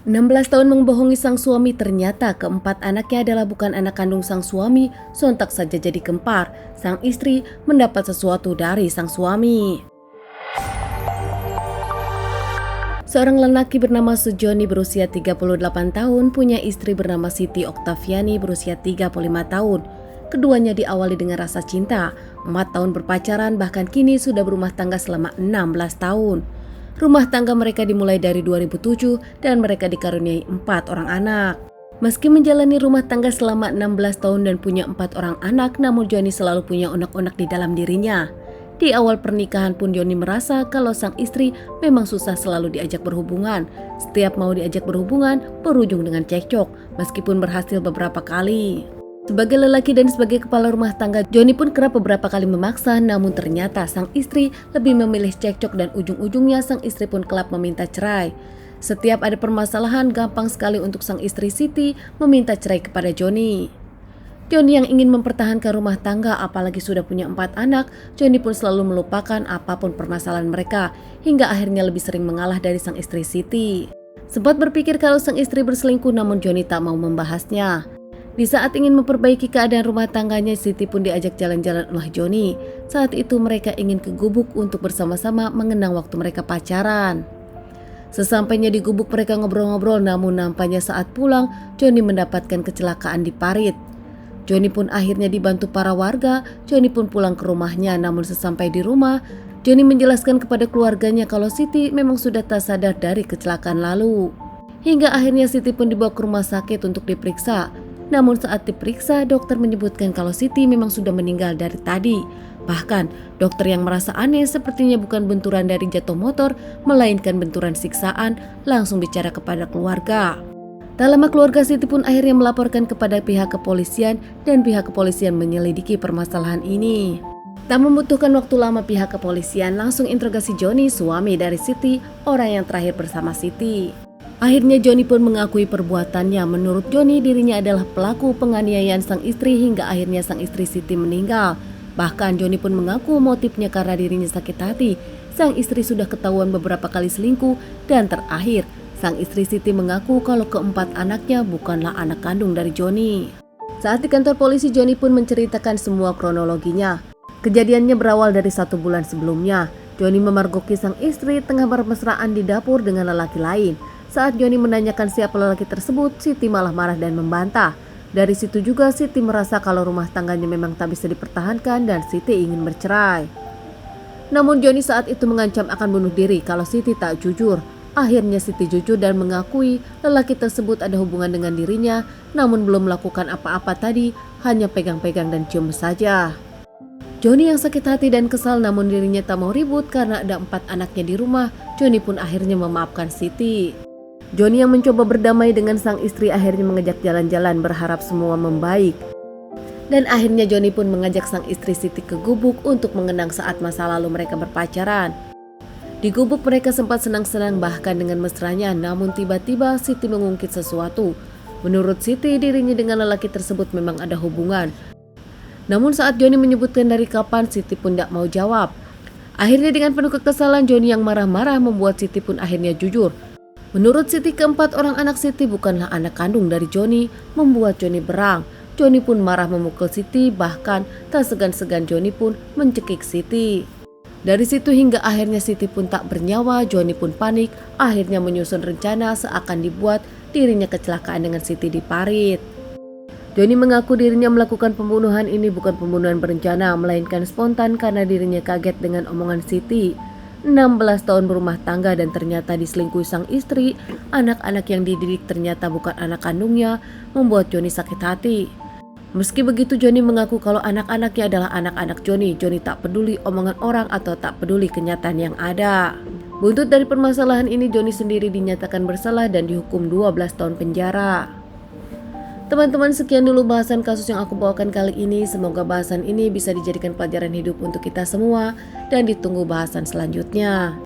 16 tahun membohongi sang suami, ternyata keempat anaknya adalah bukan anak kandung sang suami. Sontak saja jadi kempar. Sang istri mendapat sesuatu dari sang suami. Seorang lelaki bernama Sujoni berusia 38 tahun punya istri bernama Siti Oktaviani berusia 35 tahun. Keduanya diawali dengan rasa cinta, 4 tahun berpacaran, bahkan kini sudah berumah tangga selama 16 tahun. Rumah tangga mereka dimulai dari 2007 dan mereka dikaruniai 4 orang anak. Meski menjalani rumah tangga selama 16 tahun dan punya 4 orang anak, namun Joni selalu punya unek-unek di dalam dirinya. Di awal pernikahan pun Joni merasa kalau sang istri memang susah selalu diajak berhubungan. Setiap mau diajak berhubungan berujung dengan cekcok, meskipun berhasil beberapa kali. Sebagai lelaki dan sebagai kepala rumah tangga, Joni pun kerap beberapa kali memaksa, namun ternyata sang istri lebih memilih cekcok dan ujung-ujungnya sang istri pun kelak meminta cerai. Setiap ada permasalahan, gampang sekali untuk sang istri Siti meminta cerai kepada Joni. Joni yang ingin mempertahankan rumah tangga, apalagi sudah punya 4 anak, Joni pun selalu melupakan apapun permasalahan mereka, hingga akhirnya lebih sering mengalah dari sang istri Siti. Sempat berpikir kalau sang istri berselingkuh, namun Joni tak mau membahasnya. Di saat ingin memperbaiki keadaan rumah tangganya, Siti pun diajak jalan-jalan oleh Joni. Saat itu mereka ingin ke gubuk untuk bersama-sama mengenang waktu mereka pacaran. Sesampainya di gubuk mereka ngobrol-ngobrol, namun nampaknya saat pulang, Joni mendapatkan kecelakaan di parit. Joni pun akhirnya dibantu para warga. Joni pun pulang ke rumahnya, namun sesampai di rumah, Joni menjelaskan kepada keluarganya kalau Siti memang sudah tak sadar dari kecelakaan lalu. Hingga akhirnya Siti pun dibawa ke rumah sakit untuk diperiksa. Namun saat diperiksa, dokter menyebutkan kalau Siti memang sudah meninggal dari tadi. Bahkan, dokter yang merasa aneh sepertinya bukan benturan dari jatuh motor, melainkan benturan siksaan, langsung bicara kepada keluarga. Tak lama keluarga Siti pun akhirnya melaporkan kepada pihak kepolisian dan pihak kepolisian menyelidiki permasalahan ini. Tak membutuhkan waktu lama, pihak kepolisian langsung interogasi Joni, suami dari Siti, orang yang terakhir bersama Siti. Akhirnya Joni pun mengakui perbuatannya. Menurut Joni, dirinya adalah pelaku penganiayaan sang istri hingga akhirnya sang istri Siti meninggal. Bahkan Joni pun mengaku motifnya karena dirinya sakit hati. Sang istri sudah ketahuan beberapa kali selingkuh dan terakhir sang istri Siti mengaku kalau keempat anaknya bukanlah anak kandung dari Joni. Saat di kantor polisi, Joni pun menceritakan semua kronologinya. Kejadiannya berawal dari 1 bulan sebelumnya. Joni memergoki sang istri tengah bermesraan di dapur dengan lelaki lain. Saat Joni menanyakan siapa lelaki tersebut, Siti malah marah dan membantah. Dari situ juga Siti merasa kalau rumah tangganya memang tak bisa dipertahankan dan Siti ingin bercerai. Namun Joni saat itu mengancam akan bunuh diri kalau Siti tak jujur. Akhirnya Siti jujur dan mengakui lelaki tersebut ada hubungan dengan dirinya, namun belum melakukan apa-apa tadi, hanya pegang-pegang dan cium saja. Joni yang sakit hati dan kesal, namun dirinya tak mau ribut karena ada 4 anaknya di rumah. Joni pun akhirnya memaafkan Siti. Joni yang mencoba berdamai dengan sang istri akhirnya mengajak jalan-jalan berharap semua membaik. Dan akhirnya Joni pun mengajak sang istri Siti ke gubuk untuk mengenang saat masa lalu mereka berpacaran. Di gubuk mereka sempat senang-senang bahkan dengan mesranya, namun tiba-tiba Siti mengungkit sesuatu. Menurut Siti, dirinya dengan lelaki tersebut memang ada hubungan. Namun saat Joni menyebutkan dari kapan, Siti pun tidak mau jawab. Akhirnya dengan penuh kekesalan, Joni yang marah-marah membuat Siti pun akhirnya jujur. Menurut Siti, keempat orang anak Siti bukanlah anak kandung dari Joni, membuat Joni berang. Joni pun marah memukul Siti, bahkan tak segan-segan Joni pun mencekik Siti. Dari situ hingga akhirnya Siti pun tak bernyawa. Joni pun panik, akhirnya menyusun rencana seakan dibuat dirinya kecelakaan dengan Siti di parit. Joni mengaku dirinya melakukan pembunuhan ini bukan pembunuhan berencana, melainkan spontan karena dirinya kaget dengan omongan Siti. 16 tahun berumah tangga dan ternyata diselingkuhi sang istri, anak-anak yang dididik ternyata bukan anak kandungnya, membuat Joni sakit hati. Meski begitu, Joni mengaku kalau anak-anaknya adalah anak-anak Joni. Joni tak peduli omongan orang atau tak peduli kenyataan yang ada. Buntut dari permasalahan ini, Joni sendiri dinyatakan bersalah dan dihukum 12 tahun penjara. Teman-teman, sekian dulu bahasan kasus yang aku bawakan kali ini. Semoga bahasan ini bisa dijadikan pelajaran hidup untuk kita semua dan ditunggu bahasan selanjutnya.